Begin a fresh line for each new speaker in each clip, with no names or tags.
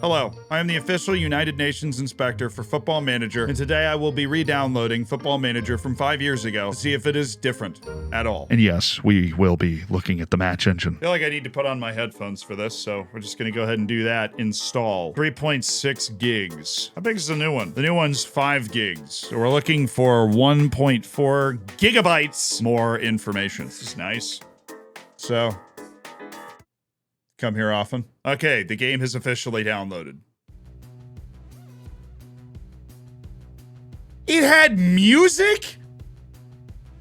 Hello, I am the official United Nations inspector for Football Manager, and today I will be re-downloading Football Manager from 5 years ago to see if it is different at all.
And yes, we will be looking at the match engine.
I feel like I need to put on my headphones for this, so we're just gonna go ahead and do that. Install 3.6 gigs. How big is the new one? The new one's 5 gigs. So we're looking for 1.4 gigabytes more information. This is nice. So, come here often. Okay, the game has officially downloaded. It had music?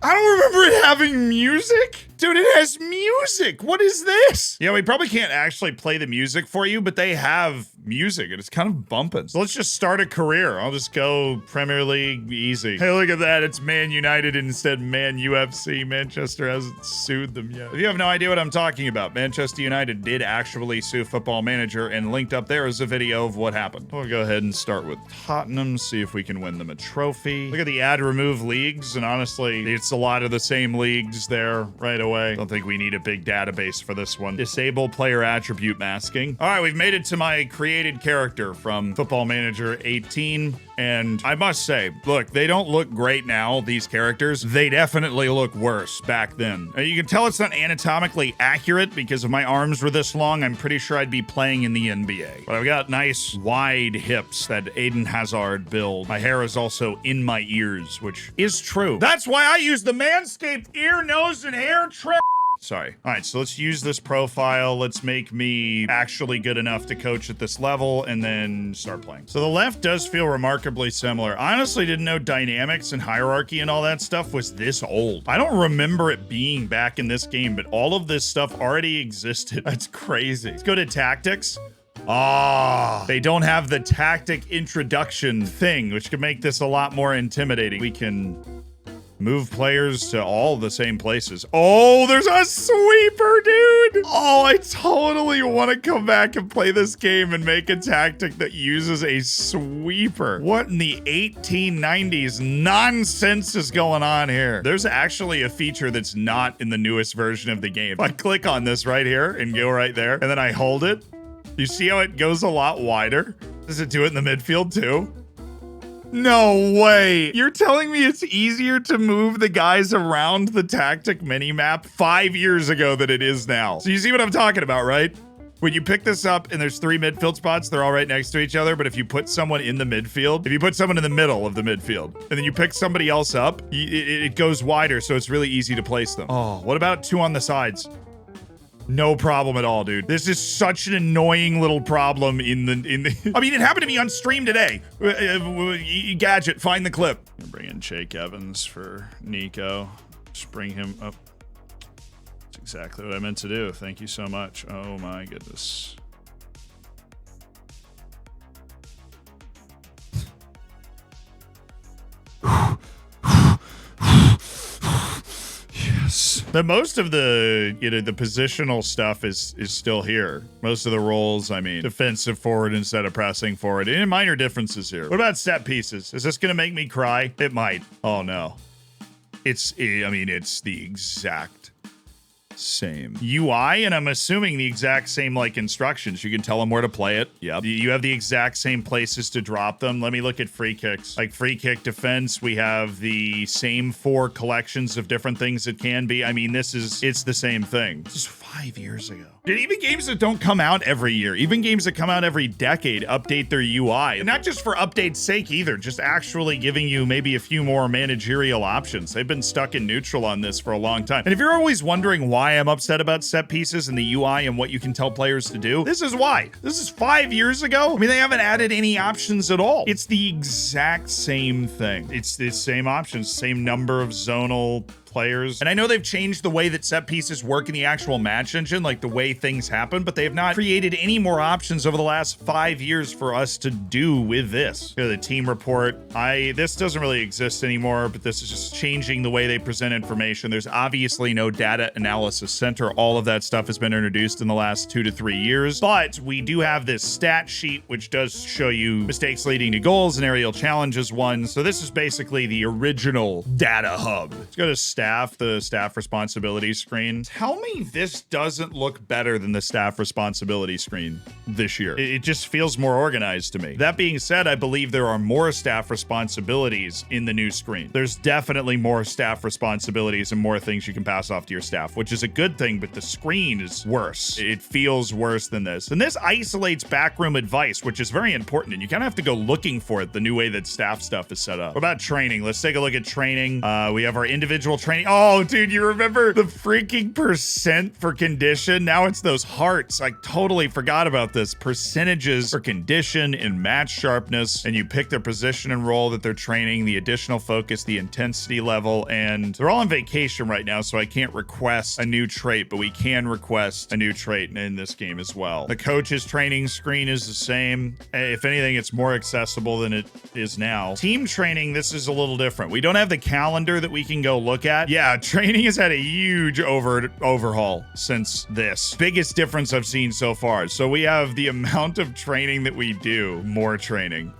I don't remember it having music. Dude, it has music. What is this? Yeah, we probably can't actually play the music for you, but they have music and it's kind of bumping. So let's just start a career. I'll just go Premier League easy. Hey, look at that. It's Man United instead Man UFC. Manchester hasn't sued them yet. If you have no idea what I'm talking about, Manchester United did actually sue Football Manager, and linked up there is a video of what happened. We'll go ahead and start with Tottenham, see if we can win them a trophy. Look at the add remove leagues, and honestly, it's a lot of the same leagues there right away. Don't think we need a big database for this one. Disable player attribute masking. All right, we've made it to my created character from Football Manager 18. And I must say, look, they don't look great now, these characters. They definitely look worse back then. You can tell it's not anatomically accurate because if my arms were this long, I'm pretty sure I'd be playing in the NBA. But I've got nice wide hips, that Eden Hazard build. My hair is also in my ears, which is true. That's why I use the Manscaped ear, nose, and hair trim. Sorry. All right, so let's use this profile. Let's make me actually good enough to coach at this level and then start playing. So the left does feel remarkably similar. I honestly didn't know dynamics and hierarchy and all that stuff was this old. I don't remember it being back in this game, but all of this stuff already existed. That's crazy. Let's go to tactics. Ah, they don't have the tactic introduction thing, which could make this a lot more intimidating. We can move players to all the same places. Oh, there's a sweeper, dude. Oh, I totally want to come back and play this game and make a tactic that uses a sweeper. What in the 1890s nonsense is going on here? There's actually a feature that's not in the newest version of the game. If I click on this right here and go right there, and then I hold it, you see how it goes a lot wider? Does it do it in the midfield too? No way. You're telling me it's easier to move the guys around the tactic minimap 5 years ago than it is now. So you see what I'm talking about, right? When you pick this up and there's 3 midfield spots, they're all right next to each other. But if you put someone in the midfield, if you put someone in the middle of the midfield and then you pick somebody else up, it goes wider. So it's really easy to place them. Oh, what about 2 on the sides? No problem at all, dude. This is such an annoying little problem in the I mean, it happened to me on stream today. Gadget, find the clip. Bring in Jake Evans for Nico. Just bring him up. That's exactly what I meant to do. Thank you so much. Oh my goodness. The most of the, the positional stuff is still here. Most of the roles, I mean, defensive forward instead of pressing forward. And minor differences here. What about set pieces? Is this gonna make me cry? It might. Oh no. It's the exact same UI, and I'm assuming the exact same like instructions. You can tell them where to play it. Yep. You have the exact same places to drop them. Let me look at free kicks. Like free kick defense, we have the same 4 collections of different things it can be. I mean, it's the same thing. This is 5 years ago. Did even games that don't come out every year, even games that come out every decade, update their UI? And not just for update's sake either, just actually giving you maybe a few more managerial options. They've been stuck in neutral on this for a long time. And if you're always wondering why I'm upset about set pieces and the UI and what you can tell players to do, this is why. This is 5 years ago. I mean, they haven't added any options at all. It's the exact same thing. It's the same options, same number of zonal players. And I know they've changed the way that set pieces work in the actual match engine, like the way things happen, but they have not created any more options over the last 5 years for us to do with this. The team report, this doesn't really exist anymore, but this is just changing the way they present information. There's obviously no data analysis center. All of that stuff has been introduced in the last 2 to 3 years, but we do have this stat sheet, which does show you mistakes leading to goals and aerial challenges won. So this is basically the original data hub. Let's go to stats. staff, the staff responsibility screen. Tell me this doesn't look better than the staff responsibility screen this year. It just feels more organized to me. That being said, I believe there are more staff responsibilities in the new screen. There's definitely more staff responsibilities and more things you can pass off to your staff, which is a good thing, but the screen is worse. It feels worse than this. And this isolates backroom advice, which is very important, and you kind of have to go looking for it the new way that staff stuff is set up. What about training? Let's take a look at training. We have our individual training. Oh, dude, you remember the freaking percent for condition? Now it's those hearts. I totally forgot about this. Percentages for condition and match sharpness, and you pick their position and role that they're training, the additional focus, the intensity level, and they're all on vacation right now, so I can't request a new trait, but we can request a new trait in this game as well. The coach's training screen is the same. If anything, it's more accessible than it is now. Team training, this is a little different. We don't have the calendar that we can go look at. Yeah, training has had a huge overhaul since this. Biggest difference I've seen so far. So we have the amount of training that we do, more training,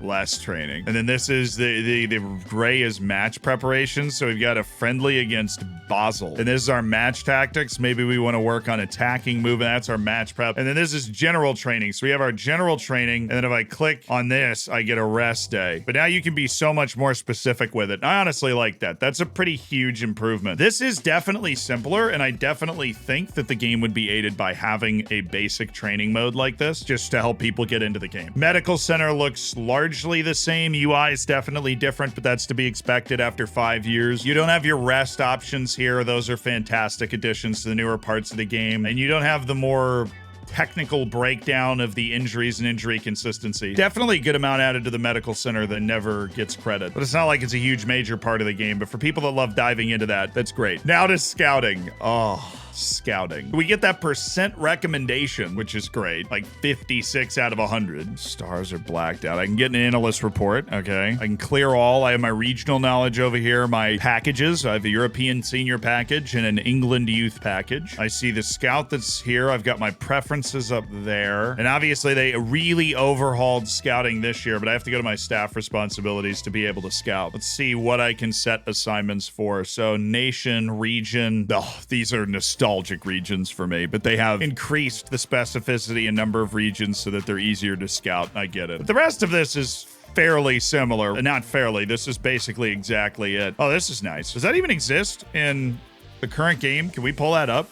less training. And then this is the gray is match preparation. So we've got a friendly against Basel. And this is our match tactics. Maybe we want to work on attacking movement. That's our match prep. And then this is general training. So we have our general training. And then if I click on this, I get a rest day. But now you can be so much more specific with it. I honestly like that. That's a pretty huge improvement. This is definitely simpler. And I definitely think that the game would be aided by having a basic training mode like this, just to help people get into the game. Medical center looks largely the same. UI is definitely different, but that's to be expected after 5 years. You don't have your rest options here. Those are fantastic additions to the newer parts of the game. And you don't have the more technical breakdown of the injuries and injury consistency. Definitely a good amount added to the medical center that never gets credit. But it's not like it's a huge major part of the game. But for people that love diving into that, that's great. Now to scouting. Oh, scouting. We get that percent recommendation, which is great. Like 56 out of 100. Stars are blacked out. I can get an analyst report. Okay. I can clear all. I have my regional knowledge over here. My packages. I have a European senior package and an England youth package. I see the scout that's here. I've got my preferences up there. And obviously they really overhauled scouting this year, but I have to go to my staff responsibilities to be able to scout. Let's see what I can set assignments for. So nation, region. Oh, these are nostalgic regions for me, but they have increased the specificity and number of regions so that they're easier to scout. I get it. But the rest of this is fairly similar. Not fairly. This is basically exactly it. Oh, this is nice. Does that even exist in the current game? Can we pull that up?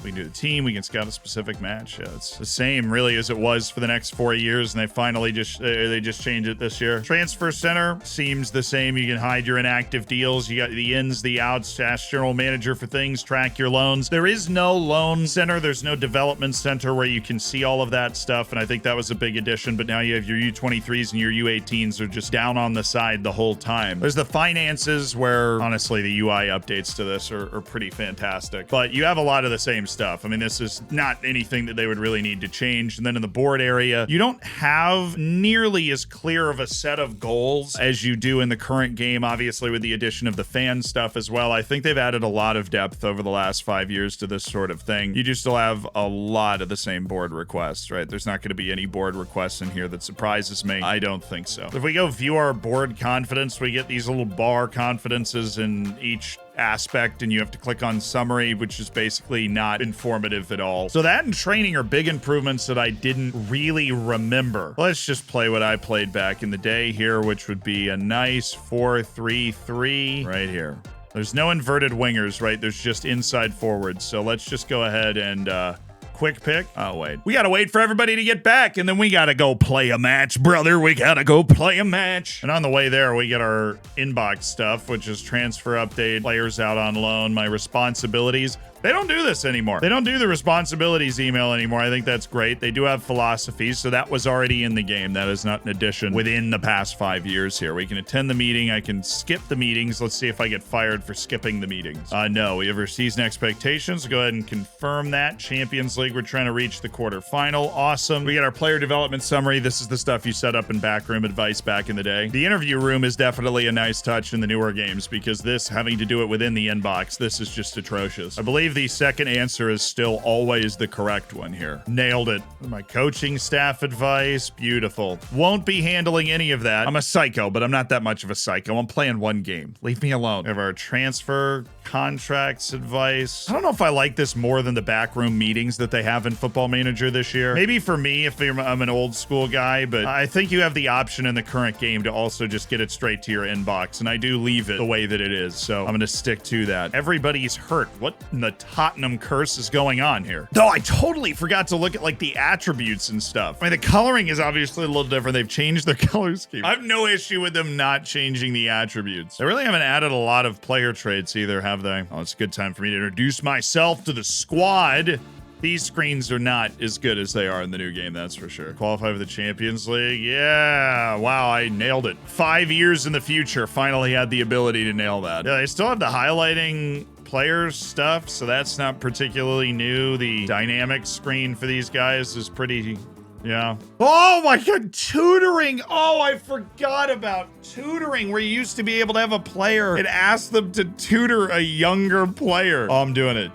We can do the team. We can scout a specific match. Yeah, it's the same really as it was for the next 4 years, and they finally just changed it this year. Transfer center seems the same. You can hide your inactive deals. You got the ins, the outs, ask general manager for things, track your loans. There is no loan center. There's no development center where you can see all of that stuff, and I think that was a big addition. But now you have your U23s and your U18s are just down on the side the whole time. There's the finances where honestly the UI updates to this are pretty fantastic, but you have a lot of the same stuff. I mean, this is not anything that they would really need to change. And then in the board area, you don't have nearly as clear of a set of goals as you do in the current game, obviously with the addition of the fan stuff as well. I think they've added a lot of depth over the last 5 years to this sort of thing. You do still have a lot of the same board requests, right? There's not going to be any board requests in here that surprises me. I don't think so. If we go view our board confidence, we get these little bar confidences in each aspect, and you have to click on summary, which is basically not informative at all. So that and training are big improvements that I didn't really remember. Let's just play what I played back in the day here, which would be a nice 4-3-3 right here. There's no inverted wingers, right? There's just inside forwards. So let's just go ahead and quick pick. Oh, wait. We gotta wait for everybody to get back, and then we gotta go play a match, brother. We gotta go play a match. And on the way there, we get our inbox stuff, which is transfer update, players out on loan, my responsibilities. They don't do this anymore. They don't do the responsibilities email anymore. I think that's great. They do have philosophies, so that was already in the game. That is not an addition within the past 5 years here. We can attend the meeting. I can skip the meetings. Let's see if I get fired for skipping the meetings. No, we have our season expectations. Go ahead and confirm that. Champions League, we're trying to reach the quarterfinal. Awesome. We get our player development summary. This is the stuff you set up in backroom advice back in the day. The interview room is definitely a nice touch in the newer games because this, having to do it within the inbox, this is just atrocious. I believe believe the second answer is still always the correct one here. Nailed it. My coaching staff advice. Beautiful. Won't be handling any of that. I'm a psycho, but I'm not that much of a psycho. I'm playing one game. Leave me alone. We have our transfer contracts advice. I don't know if I like this more than the backroom meetings that they have in Football Manager this year. Maybe for me, if I'm an old school guy, but I think you have the option in the current game to also just get it straight to your inbox, and I do leave it the way that it is, so I'm gonna stick to that. Everybody's hurt. What in the Tottenham curse is going on here? Though I totally forgot to look at like the attributes and stuff. I mean, the coloring is obviously a little different. They've changed their color scheme. I have no issue with them not changing the attributes. They really haven't added a lot of player traits either, have they? Oh, it's a good time for me to introduce myself to the squad. These screens are not as good as they are in the new game, that's for sure. Qualify for the Champions League. Yeah, wow, I nailed it. 5 years in the future, finally had the ability to nail that. Yeah, they still have the highlighting player stuff, so that's not particularly new. The dynamic screen for these guys is pretty, yeah. Oh my God, tutoring. Oh, I forgot about tutoring, where you used to be able to have a player and ask them to tutor a younger player. Oh, I'm doing it.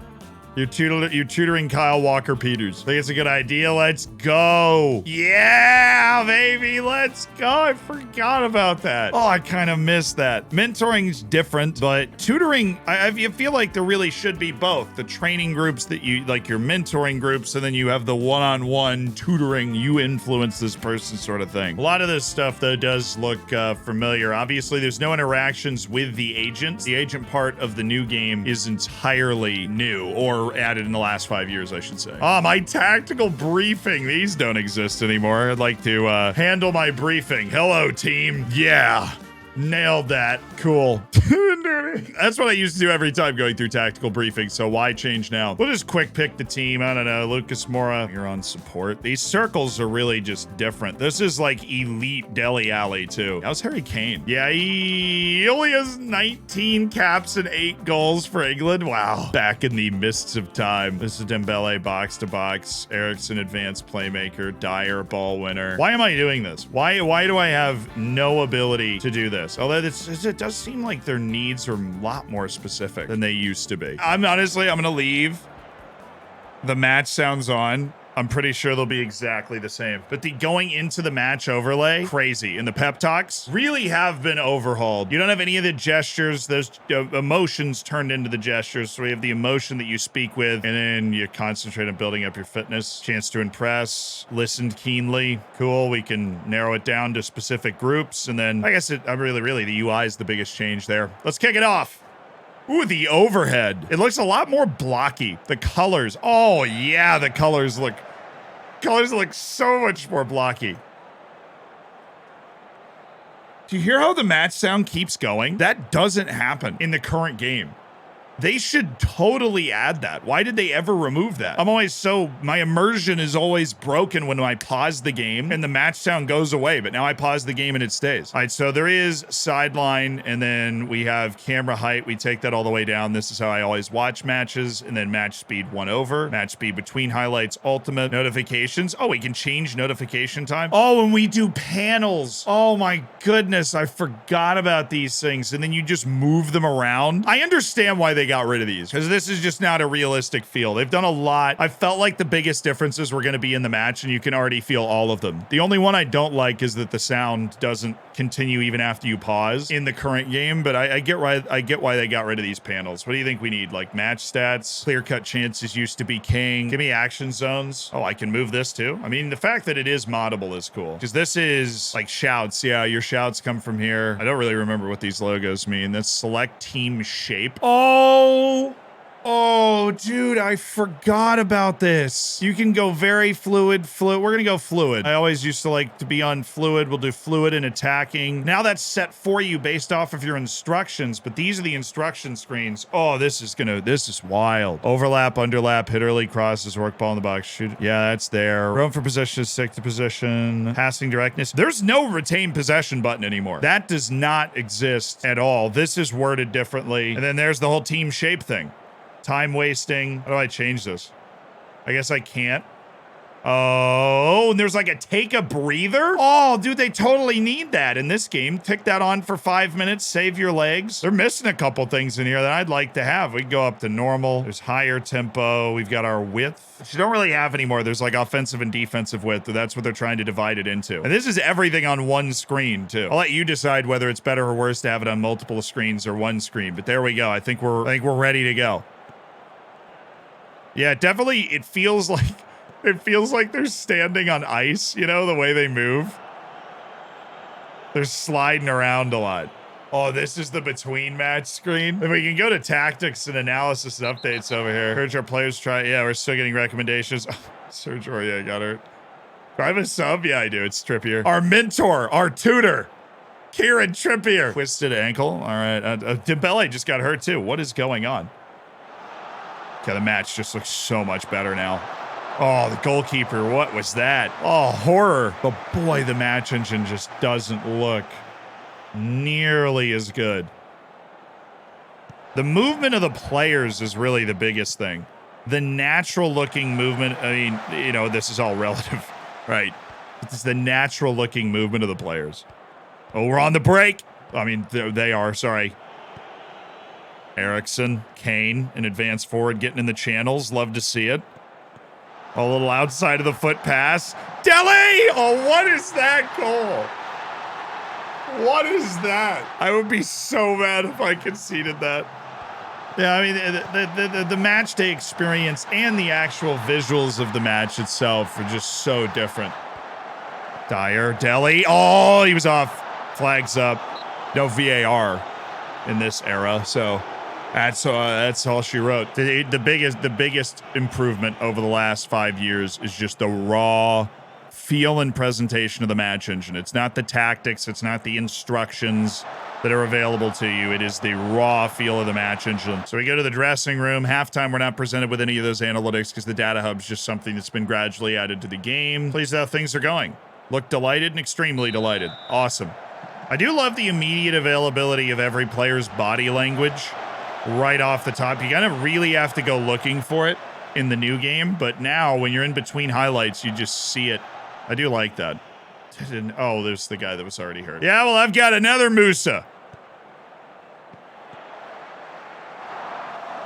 You're tutoring Kyle Walker-Peters. Think it's a good idea? Let's go. Yeah, baby, let's go. I forgot about that. Oh, I kind of missed that. Mentoring's different, but tutoring, I feel like there really should be both. The training groups that you, like your mentoring groups, and then you have the one-on-one tutoring, you influence this person sort of thing. A lot of this stuff, though, does look familiar. Obviously, there's no interactions with the agents. The agent part of the new game is entirely new, or added in the last 5 years, I should say. Ah, my tactical briefing. These don't exist anymore. I'd like to handle my briefing. Hello, team. Yeah. Nailed that. Cool. That's what I used to do every time going through tactical briefing, so why change now? We'll just quick pick the team. I don't know. Lucas Mora, you're on support. These circles are really just different. This is like elite Dele Alli, too. How's Harry Kane? Yeah, he only has 19 caps and 8 goals for England. Wow. Back in the mists of time. This is Dembele, box to box. Eriksson, advanced playmaker. Dyer, ball winner. Why am I doing this? Why do I have no ability to do this? Although it does seem like their needs are a lot more specific than they used to be. I'm gonna leave. The match sounds on. I'm pretty sure they'll be exactly the same. But the going into the match overlay, crazy. And the pep talks really have been overhauled. You don't have any of the gestures. Those emotions turned into the gestures. So we have the emotion that you speak with, and then you concentrate on building up your fitness. Chance to impress, listened keenly. Cool, we can narrow it down to specific groups. And then, I guess really, the UI is the biggest change there. Let's kick it off. Ooh, the overhead. It looks a lot more blocky. The colors. Oh, yeah, the colors look so much more blocky. Do you hear how the match sound keeps going? That doesn't happen in the current game. They should totally add that. Why did they ever remove that? My immersion is always broken when I pause the game and the match sound goes away, but now I pause the game and it stays. All right, so there is sideline, and then we have camera height. We take that all the way down. This is how I always watch matches, and then match speed 1 over, match speed between highlights, ultimate, notifications. Oh, we can change notification time. Oh, and we do panels. Oh my goodness, I forgot about these things. And then you just move them around. I understand why they got rid of these, because this is just not a realistic feel. They've done a lot. I felt like the biggest differences were going to be in the match, and you can already feel all of them. The only one I don't like is that the sound doesn't continue even after you pause in the current game, but I get why they got rid of these panels. What do you think we need? Like match stats, clear-cut chances used to be king. Give me action zones. Oh, I can move this too. I mean, the fact that it is moddable is cool, because this is like shouts. Yeah, your shouts come from here. I don't really remember what these logos mean. That's select team shape. Oh, dude, I forgot about this. You can go very fluid. We're gonna go fluid. I always used to like to be on fluid. We'll do fluid and attacking. Now that's set for you based off of your instructions, but these are the instruction screens. Oh, this is wild. Overlap, underlap, hit early, crosses, work ball in the box, shoot. Yeah, that's there. Roam for position, stick to position, passing directness. There's no retain possession button anymore. That does not exist at all. This is worded differently. And then there's the whole team shape thing. Time wasting. How do I change this? I guess I can't. Oh, and there's like a take a breather. Oh, dude, they totally need that in this game. Tick that on for 5 minutes, save your legs. They're missing a couple things in here that I'd like to have. We can go up to normal. There's higher tempo. We've got our width, which you don't really have anymore. There's like offensive and defensive width. That's what they're trying to divide it into. And this is everything on one screen too. I'll let you decide whether it's better or worse to have it on multiple screens or one screen. But there we go. I think we're ready to go. Yeah, definitely. It feels like they're standing on ice, you know, the way they move. They're sliding around a lot. Oh, this is the between match screen. If we can go to tactics and analysis and updates over here. Heard our players try. Yeah, we're still getting recommendations. Oh, Serge Aurier got hurt. Do I have a sub? Yeah, I do. It's Trippier. Our mentor, our tutor, Kieran Trippier. Twisted ankle. All right. Dembele just got hurt too. What is going on? Okay, the match just looks so much better now. Oh, the goalkeeper. What was that? Oh, horror. But boy, the match engine just doesn't look nearly as good. The movement of the players is really the biggest thing. The natural looking movement. I mean, you know, this is all relative, right? It's the natural looking movement of the players. Oh, we're on the break. I mean, they are. Sorry. Eriksson, Kane, an advanced forward getting in the channels. Love to see it. A little outside of the foot pass. Dele! Oh, what is that goal? What is that? I would be so mad if I conceded that. Yeah, I mean, the match day experience and the actual visuals of the match itself are just so different. Dyer, Dele. Oh, he was off. Flags up. No VAR in this era, so that's all she wrote. The biggest improvement over the last 5 years is just the raw feel and presentation of the match engine. It's not the tactics, it's not the instructions that are available to you. It is the raw feel of the match engine. So we go to the dressing room. Halftime, we're not presented with any of those analytics because the data hub's just something that's been gradually added to the game. Pleased how things are going. Look delighted and extremely delighted. Awesome. I do love the immediate availability of every player's body language right off the top. You kind of really have to go looking for it in the new game, but now when you're in between highlights, you just see it. I do like that. Oh, there's the guy that was already hurt. Yeah, well, I've got another Musa.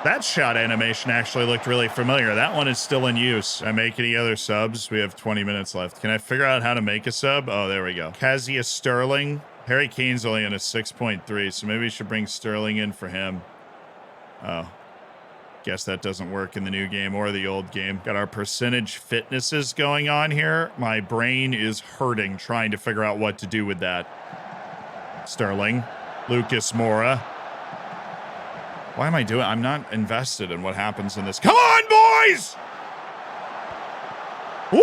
That shot animation actually looked really familiar. That one is still in use. I make any other subs? We have 20 minutes left. Can I figure out how to make a sub? Oh, there we go. Kazia Sterling. Harry Kane's only on a 6.3, so maybe we should bring Sterling in for him. Oh. Guess that doesn't work in the new game or the old game. Got our percentage fitnesses going on here. My brain is hurting trying to figure out what to do with that. Sterling. Lucas Moura. Why am I doing? I'm not invested in what happens in this. Come on, boys! Woo!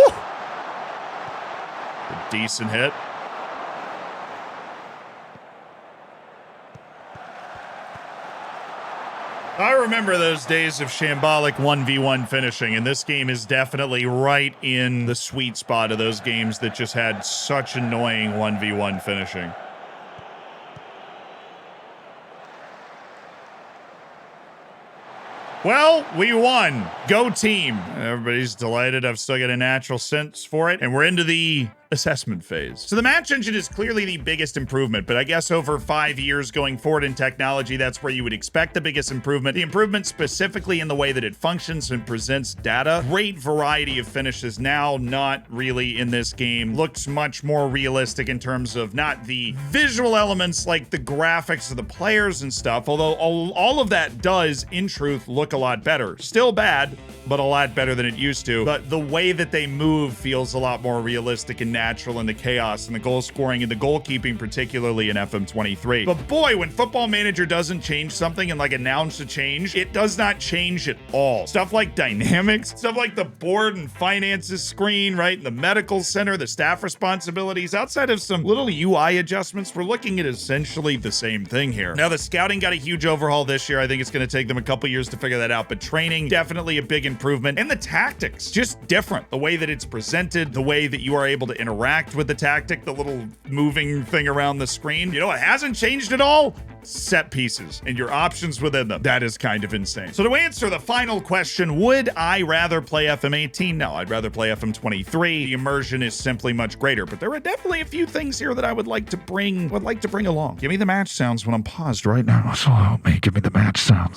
A decent hit. I remember those days of shambolic 1v1 finishing, and this game is definitely right in the sweet spot of those games that just had such annoying 1v1 finishing. Well, we won. Go team. Everybody's delighted. I've still got a natural sense for it. And we're into the assessment phase. So the match engine is clearly the biggest improvement, but I guess over 5 years going forward in technology, that's where you would expect the biggest improvement. The improvement specifically in the way that it functions and presents data. Great variety of finishes now, not really in this game. Looks much more realistic in terms of not the visual elements like the graphics of the players and stuff, although all of that does, in truth, look a lot better. Still bad, but a lot better than it used to. But the way that they move feels a lot more realistic and natural in the chaos and the goal scoring and the goalkeeping, particularly in FM23. But boy, when Football Manager doesn't change something and like announce a change, it does not change at all. Stuff like dynamics, stuff like the board and finances screen, right? And the medical center, the staff responsibilities, outside of some little UI adjustments, we're looking at essentially the same thing here. Now, the scouting got a huge overhaul this year. I think it's going to take them a couple years to figure that out, but training, definitely a big improvement. And the tactics, just different. The way that it's presented, the way that you are able to interact with the tactic, the little moving thing around the screen. You know what hasn't changed at all? Set pieces and your options within them. That is kind of insane. So to answer the final question, would I rather play FM18? No, I'd rather play FM23. The immersion is simply much greater, but there are definitely a few things here that I would like to bring along. Give me the match sounds when I'm paused right now.
So help me, give me the match sounds.